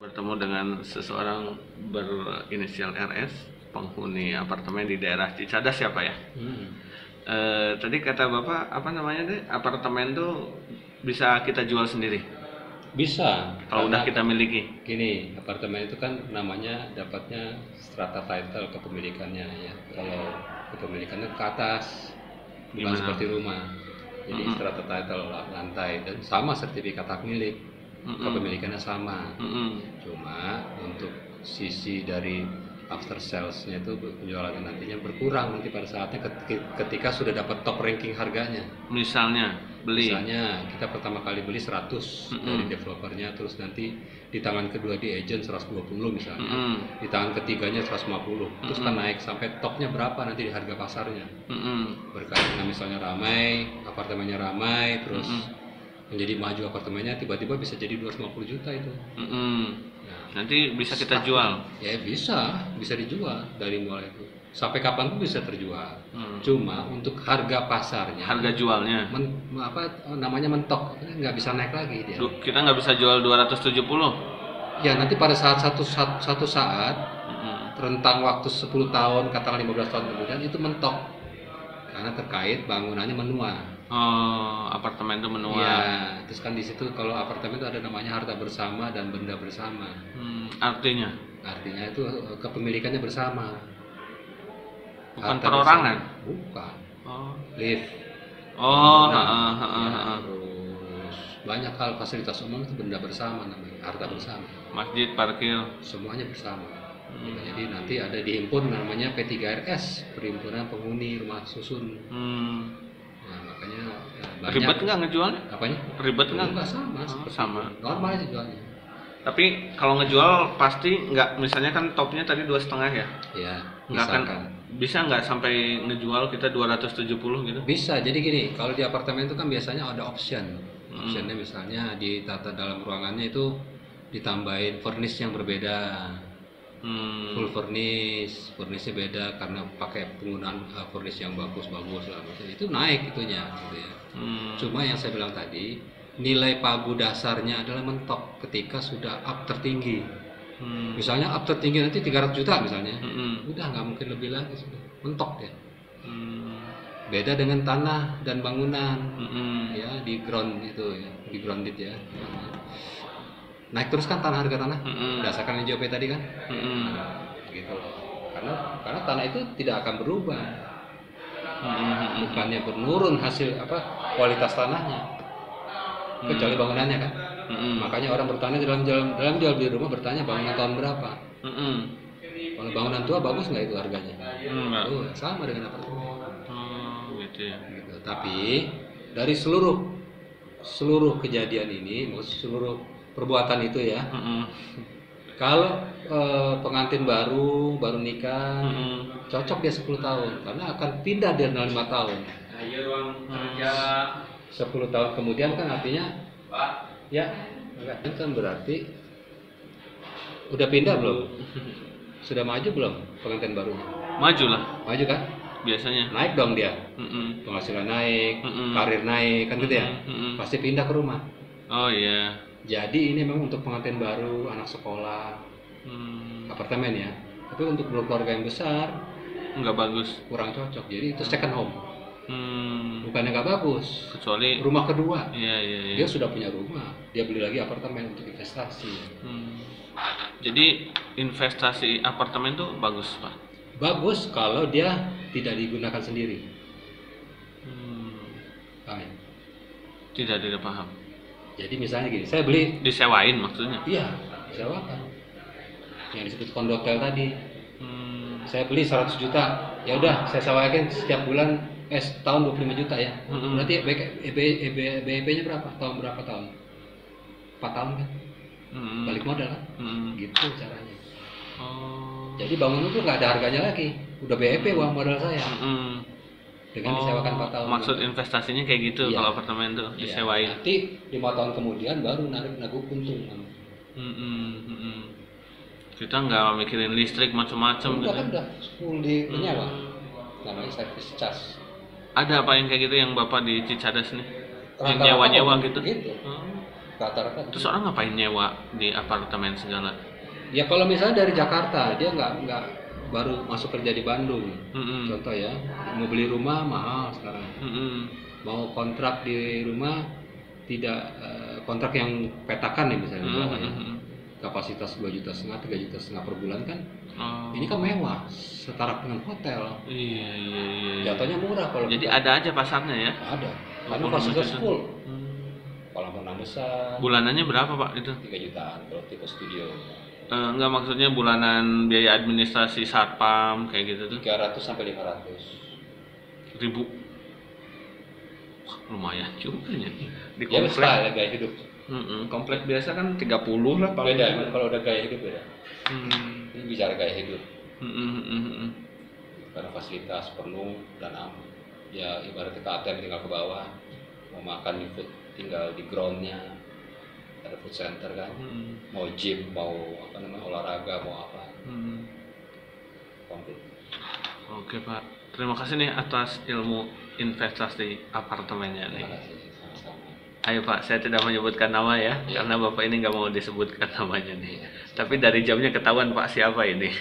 Bertemu dengan seseorang berinisial RS, penghuni apartemen di daerah Cicadas ya Pak ya. Tadi kata Bapak apa namanya deh, apartemen tuh bisa kita jual sendiri Bisa, kalau udah karena kita miliki. gini, apartemen itu kan namanya dapatnya strata title kepemilikannya ya. Kalau kepemilikannya ke atas, bukan Gimana? seperti rumah. Jadi strata title lantai dan sama sertifikat hak milik, kepemilikannya sama. Cuma untuk sisi dari after salesnya itu penjualan nantinya berkurang nanti pada saatnya ketika sudah dapat top ranking harganya. Misalnya beli. Misalnya kita pertama kali beli 100 dari developernya, terus nanti di tangan kedua di agent 120 misalnya, di tangan ketiganya 150, terus kan naik sampai topnya berapa nanti di harga pasarnya. Berkaitan dengan misalnya ramai, apartemennya ramai, terus menjadi maju apartemennya, tiba-tiba bisa jadi 250 juta itu. Nanti bisa kita jual. Ya bisa dijual dari mulai itu. Sampai kapan pun bisa terjual. Cuma untuk harga pasarnya, Harga jualnya namanya mentok, nggak bisa naik lagi dia. kita nggak bisa jual 270. Ya nanti pada saat satu saat rentang waktu 10 tahun, katakan 15 tahun kemudian itu mentok karena terkait bangunannya menua. Oh, apartemen itu menua. Ya, terus kan di situ kalau apartemen itu ada namanya harta bersama dan benda bersama. Artinya Artinya itu kepemilikannya bersama. bukan Harta perorangan. bersama. Bukan. Oh. Lift. Oh, Ya, terus banyak hal fasilitas umum itu benda bersama namanya, harta bersama. masjid, parkir. Semuanya bersama. Jadi nanti ada dihimpun namanya P3RS, Perhimpunan Penghuni Rumah Susun. Nah, makanya banyak. Ribet nggak ngejualnya? Apanya? Ribet nggak? Enggak sama. Sama. Normal aja jualnya. Tapi kalau ngejual pasti nggak, misalnya kan topnya tadi 2,5 ya? Ya, Nggak akan misalkan. bisa nggak sampai ngejual kita 270 gitu? Bisa. Jadi gini, kalau di apartemen itu kan biasanya ada option. Optionnya misalnya di tata dalam ruangannya itu ditambahin furnish yang berbeda. Full furnishnya beda karena pakai penggunaan furnish yang bagus-bagus lah. Itu naik itunya gitu ya. Cuma yang saya bilang tadi, nilai pagu dasarnya adalah mentok ketika sudah up tertinggi. Misalnya up tertinggi nanti 300 juta misalnya. Udah nggak mungkin lebih lagi, sudah mentok ya. Beda dengan tanah dan bangunan ya, di ground itu ya, di grounded ya. Naik terus kan harga tanah berdasarkan NJOP tadi kan. Gitu loh. Karena tanah itu tidak akan berubah. Bukannya menurun hasil kualitas tanahnya, kecuali bangunannya kan. Makanya orang bertanya dalam jual beli rumah bertanya bangunan tahun berapa. Kalau bangunan tua bagus nggak itu harganya? Sama dengan apartemen. Gitu ya. Gitu. Tapi dari seluruh kejadian ini, seluruh perbuatan itu ya, kalau pengantin baru nikah, cocok dia 10 tahun karena akan pindah dia 5 tahun. 10 tahun kemudian kan artinya ya kan berarti udah pindah belum? Sudah maju belum pengantin barunya? Maju lah Maju kan? biasanya. Naik dong dia. Penghasilan naik, karir naik kan gitu ya. Pasti pindah ke rumah. Oh iya. Jadi ini memang untuk pengantin baru, anak sekolah, apartemen ya. Tapi untuk keluarga yang besar Nggak bagus. kurang cocok. Jadi itu second home. Bukannya nggak bagus. Kecuali Rumah kedua. Iya. Dia sudah punya rumah, dia beli lagi apartemen untuk investasi. Jadi investasi apartemen tuh bagus Pak. Bagus kalau dia tidak digunakan sendiri. Paham ya? Tidak paham. Jadi misalnya gini, saya beli, Disewain maksudnya? iya, sewakan. Yang disebut kondotel tadi. Saya beli 100 juta, ya udah saya sewakan setiap bulan, tahun 25 juta ya. Berarti BEP-nya berapa? Berapa tahun? 4 tahun kan? Balik modal kan? Gitu caranya. Jadi bangunan itu nggak ada harganya lagi, udah BEP uang modal saya. Dengan disewakan 4 tahun. Maksud investasinya kayak gitu. Iya. Kalau apartemen tuh disewain. Nanti 5 tahun kemudian baru naguk untung. Kita nggak mikirin listrik macam-macam Enggak gitu. kan udah full di nyawa. Namanya service charge. Ada apa yang kayak gitu yang Bapak di Cicadas nih? Yang Rata-rata nyewa-nyewa ngomong gitu? gitu. rata-rata. Terus orang ngapain nyewa di apartemen segala? Ya kalau misalnya dari Jakarta, dia nggak baru masuk kerja di Bandung. Contoh ya, mau beli rumah mahal sekarang. Mau kontrak di rumah tidak kontrak yang petakan ya misalnya bawahnya. Kapasitas 2,5 juta, 3,5 juta per bulan kan. Ini kan mewah, setara dengan hotel. Iya. Jatuhnya murah kalau. Jadi ada aja pasarnya ya? Ada. Karena fasilitas full. Kolam renang besar. Bulanannya berapa Pak itu? 3 jutaan kalau tipe studio. Enggak, maksudnya bulanan biaya administrasi satpam kayak gitu tuh? 300 sampai 500 ribu. Wah, lumayan juga ya. Di ya komplek. style gaya hidup. Komplek biasa kan 30 lah paling. Beda, kalau udah gaya hidup beda. Ini bicara gaya hidup. Karena fasilitas penuh dan aman. Ya ibaratnya ke ATM tinggal ke bawah, mau makan di food tinggal di groundnya, ada food center kan, mau gym, mau olahraga, mau apa, komplit. Oke Pak, terima kasih nih atas ilmu investasi apartemennya nih. Terima kasih, sama-sama. Ayo Pak, saya tidak menyebutkan nama ya, karena Bapak ini nggak mau disebutkan namanya nih. Tapi dari jamnya ketahuan Pak siapa ini.